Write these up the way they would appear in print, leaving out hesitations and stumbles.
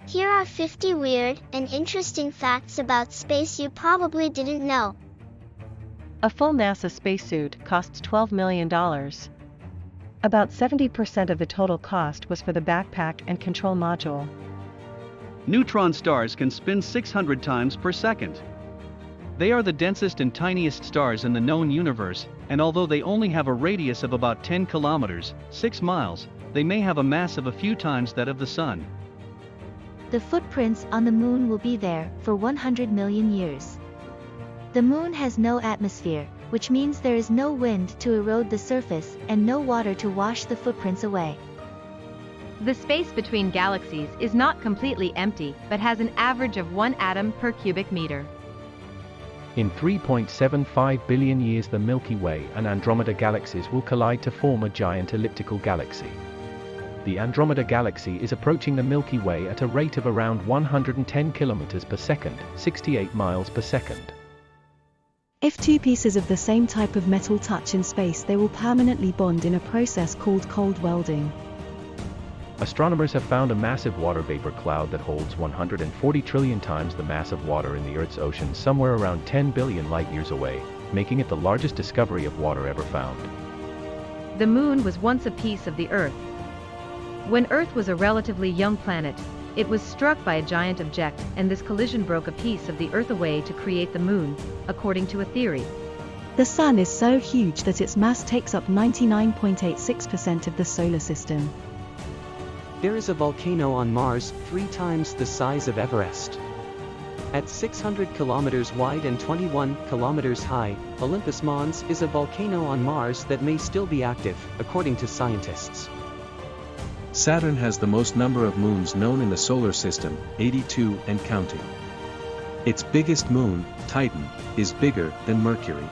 Here are 50 weird and interesting facts about space you probably didn't know. A full NASA spacesuit costs $12 million. About 70% of the total cost was for the backpack and control module. Neutron stars can spin 600 times per second. They are the densest and tiniest stars in the known universe, and although they only have a radius of about 10 kilometers, 6 miles, they may have a mass of a few times that of the Sun. The footprints on the moon will be there for 100 million years. The moon has no atmosphere, which means there is no wind to erode the surface and no water to wash the footprints away. The space between galaxies is not completely empty but has an average of 1 atom per cubic meter. In 3.75 billion years, the Milky Way and Andromeda galaxies will collide to form a giant elliptical galaxy. The Andromeda galaxy is approaching the Milky Way at a rate of around 110 kilometers per second, 68 miles per second. If two pieces of the same type of metal touch in space, they will permanently bond in a process called cold welding. Astronomers have found a massive water vapor cloud that holds 140 trillion times the mass of water in the Earth's ocean somewhere around 10 billion light-years away, making it the largest discovery of water ever found. The moon was once a piece of the Earth. When Earth was a relatively young planet, it was struck by a giant object, and this collision broke a piece of the Earth away to create the moon, according to a theory. The Sun is so huge that its mass takes up 99.86% of the solar system. There is a volcano on Mars, 3 times the size of Everest. At 600 kilometers wide and 21 kilometers high, Olympus Mons is a volcano on Mars that may still be active, according to scientists. Saturn has the most number of moons known in the solar system, 82 and counting. Its biggest moon, Titan, is bigger than Mercury.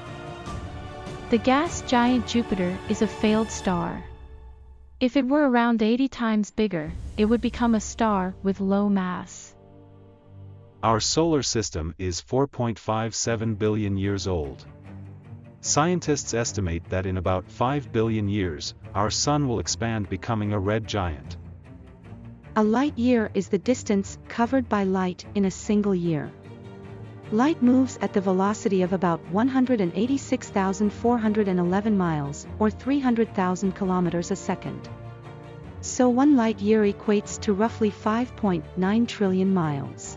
The gas giant Jupiter is a failed star. If it were around 80 times bigger, it would become a star with low mass. Our solar system is 4.57 billion years old. Scientists estimate that in about 5 billion years, our Sun will expand, becoming a red giant. A light year is the distance covered by light in a single year. Light moves at the velocity of about 186,411 miles, or 300,000 kilometers a second. So 1 light year equates to roughly 5.9 trillion miles.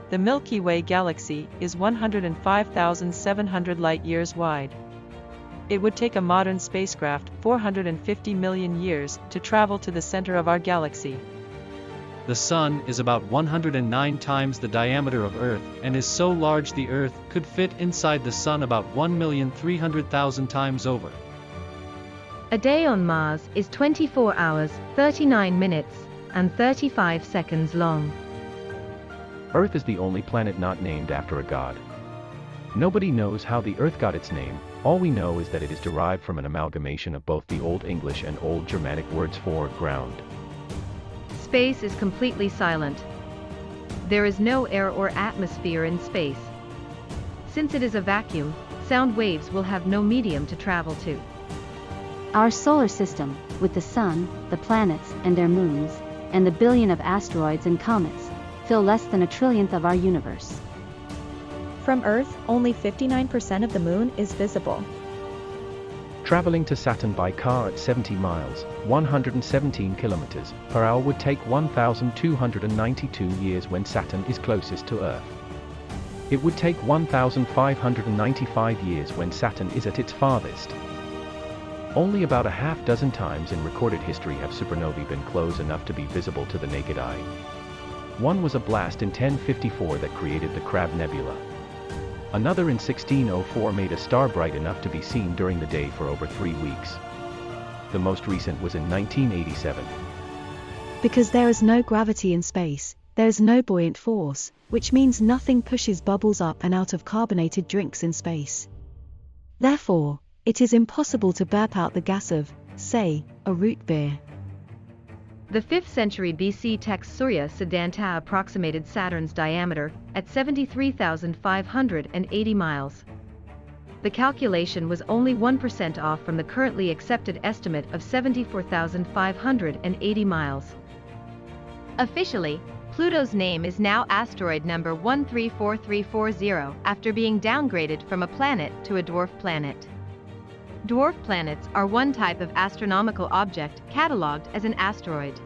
The Milky Way galaxy is 105,700 light-years wide. It would take a modern spacecraft 450 million years to travel to the center of our galaxy. The Sun is about 109 times the diameter of Earth and is so large the Earth could fit inside the Sun about 1,300,000 times over. A day on Mars is 24 hours, 39 minutes, and 35 seconds long. Earth is the only planet not named after a god. Nobody knows how the Earth got its name. All we know is that it is derived from an amalgamation of both the Old English and Old Germanic words for ground. Space is completely silent. There is no air or atmosphere in space. Since it is a vacuum, sound waves will have no medium to travel to. Our solar system, with the Sun, the planets and their moons, and the billion of asteroids and comets, fill less than a trillionth of our universe. From Earth, only 59% of the moon is visible. Traveling to Saturn by car at 70 miles, 117 kilometers per hour would take 1,292 years when Saturn is closest to Earth. It would take 1,595 years when Saturn is at its farthest. Only about a half dozen times in recorded history have supernovae been close enough to be visible to the naked eye. One was a blast in 1054 that created the Crab Nebula. Another in 1604 made a star bright enough to be seen during the day for over 3 weeks. The most recent was in 1987. Because there is no gravity in space, there is no buoyant force, which means nothing pushes bubbles up and out of carbonated drinks in space. Therefore, it is impossible to burp out the gas of, say, a root beer. The 5th century BC text Surya Siddhanta approximated Saturn's diameter at 73,580 miles. The calculation was only 1% off from the currently accepted estimate of 74,580 miles. Officially, Pluto's name is now asteroid number 134340 after being downgraded from a planet to a dwarf planet. Dwarf planets are one type of astronomical object catalogued as an asteroid.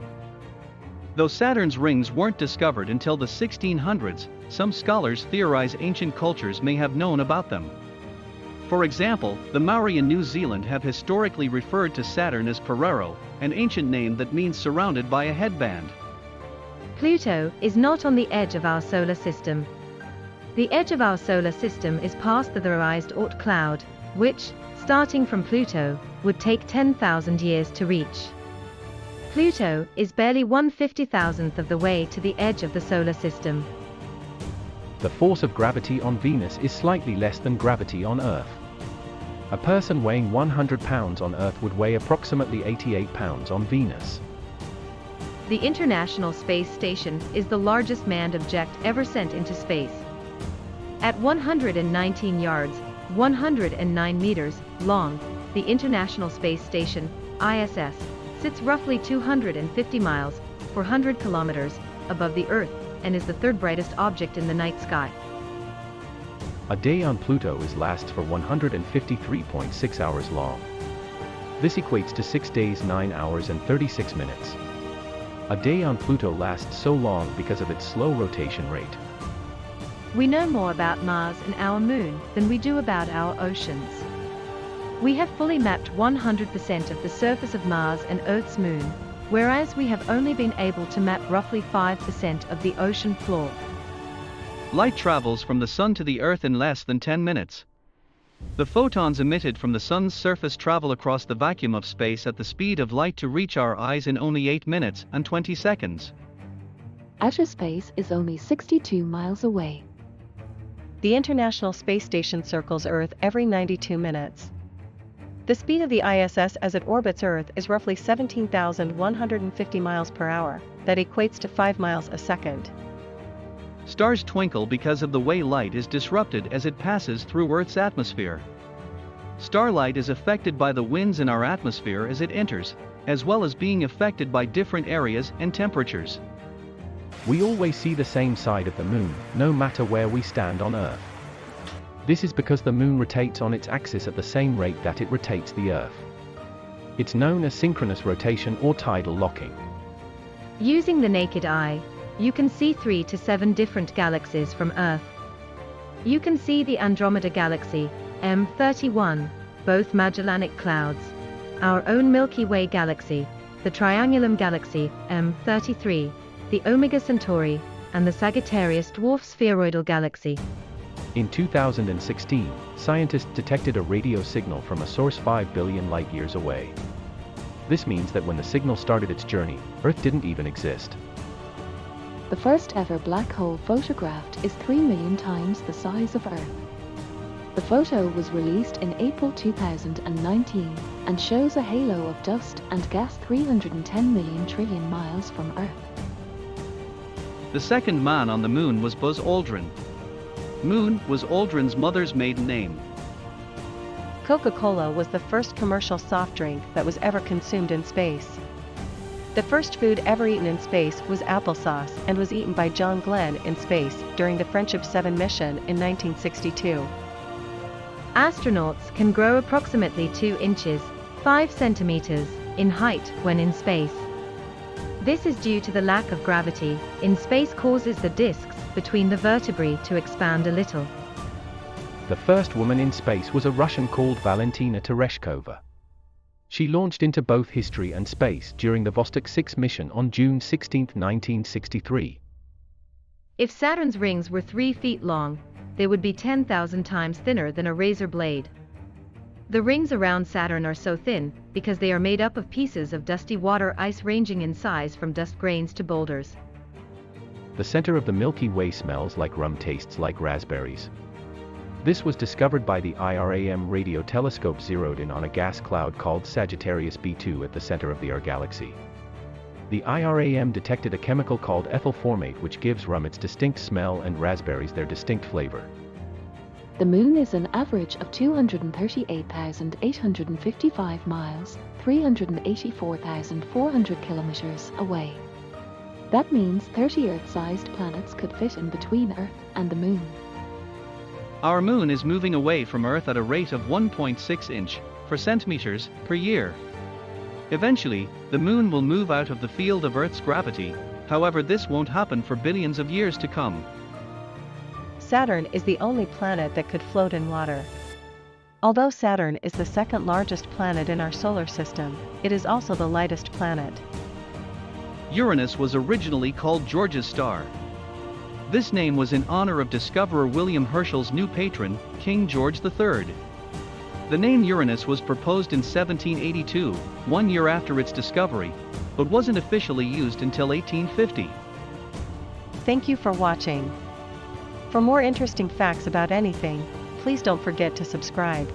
Though Saturn's rings weren't discovered until the 1600s, some scholars theorize ancient cultures may have known about them. For example, the Maori in New Zealand have historically referred to Saturn as Perero, an ancient name that means surrounded by a headband. Pluto is not on the edge of our solar system. The edge of our solar system is past the horized Oort cloud, which, starting from Pluto, would take 10,000 years to reach. Pluto is barely 1/50,000th of the way to the edge of the solar system. The force of gravity on Venus is slightly less than gravity on Earth. A person weighing 100 pounds on Earth would weigh approximately 88 pounds on Venus. The International Space Station is the largest manned object ever sent into space. At 119 yards, 109 meters, long, the International Space Station, ISS, sits roughly 250 miles, 400 kilometers, above the Earth, and is the third brightest object in the night sky. A day on Pluto lasts for 153.6 hours long. This equates to 6 days, 9 hours and 36 minutes. A day on Pluto lasts so long because of its slow rotation rate. We know more about Mars and our Moon than we do about our oceans. We have fully mapped 100% of the surface of Mars and Earth's moon, whereas we have only been able to map roughly 5% of the ocean floor. Light travels from the Sun to the Earth in less than 10 minutes. The photons emitted from the Sun's surface travel across the vacuum of space at the speed of light to reach our eyes in only 8 minutes and 20 seconds. Outer space is only 62 miles away. The International Space Station circles Earth every 92 minutes. The speed of the ISS as it orbits Earth is roughly 17,150 miles per hour, that equates to 5 miles a second. Stars twinkle because of the way light is disrupted as it passes through Earth's atmosphere. Starlight is affected by the winds in our atmosphere as it enters, as well as being affected by different areas and temperatures. We always see the same side of the Moon, no matter where we stand on Earth. This is because the Moon rotates on its axis at the same rate that it rotates the Earth. It's known as synchronous rotation or tidal locking. Using the naked eye, you can see 3 to 7 different galaxies from Earth. You can see the Andromeda Galaxy, M31, both Magellanic Clouds, our own Milky Way Galaxy, the Triangulum Galaxy, M33, the Omega Centauri, and the Sagittarius Dwarf Spheroidal Galaxy. In 2016, scientists detected a radio signal from a source 5 billion light-years away. This means that when the signal started its journey, Earth didn't even exist. The first ever black hole photographed is 3 million times the size of Earth. The photo was released in April 2019 and shows a halo of dust and gas 310 million trillion miles from Earth. The second man on the Moon was Buzz Aldrin. Moon was Aldrin's mother's maiden name. Coca-Cola was the first commercial soft drink that was ever consumed in space. The first food ever eaten in space was applesauce and was eaten by John Glenn in space during the Friendship 7 mission in 1962. Astronauts can grow approximately 2 inches, 5 centimeters, in height when in space. This is due to the lack of gravity in space causes the discs between the vertebrae to expand a little. The first woman in space was a Russian called Valentina Tereshkova. She launched into both history and space during the Vostok 6 mission on June 16, 1963. If Saturn's rings were 3 feet long, they would be 10,000 times thinner than a razor blade. The rings around Saturn are so thin because they are made up of pieces of dusty water ice ranging in size from dust grains to boulders. The center of the Milky Way smells like rum, tastes like raspberries. This was discovered by the IRAM radio telescope zeroed in on a gas cloud called Sagittarius B2 at the center of our galaxy. The IRAM detected a chemical called ethyl formate which gives rum its distinct smell and raspberries their distinct flavor. The Moon is an average of 238,855 miles, 384,400 kilometers away. That means 30 Earth-sized planets could fit in between Earth and the Moon. Our Moon is moving away from Earth at a rate of 1.6 inch per centimeters per year. Eventually, the Moon will move out of the field of Earth's gravity, however this won't happen for billions of years to come. Saturn is the only planet that could float in water. Although Saturn is the second largest planet in our solar system, it is also the lightest planet. Uranus was originally called George's star. This name was in honor of discoverer William Herschel's new patron, King George III. The name Uranus was proposed in 1782, 1 year after its discovery, but wasn't officially used until 1850. Thank you for watching. For more interesting facts about anything, please don't forget to subscribe.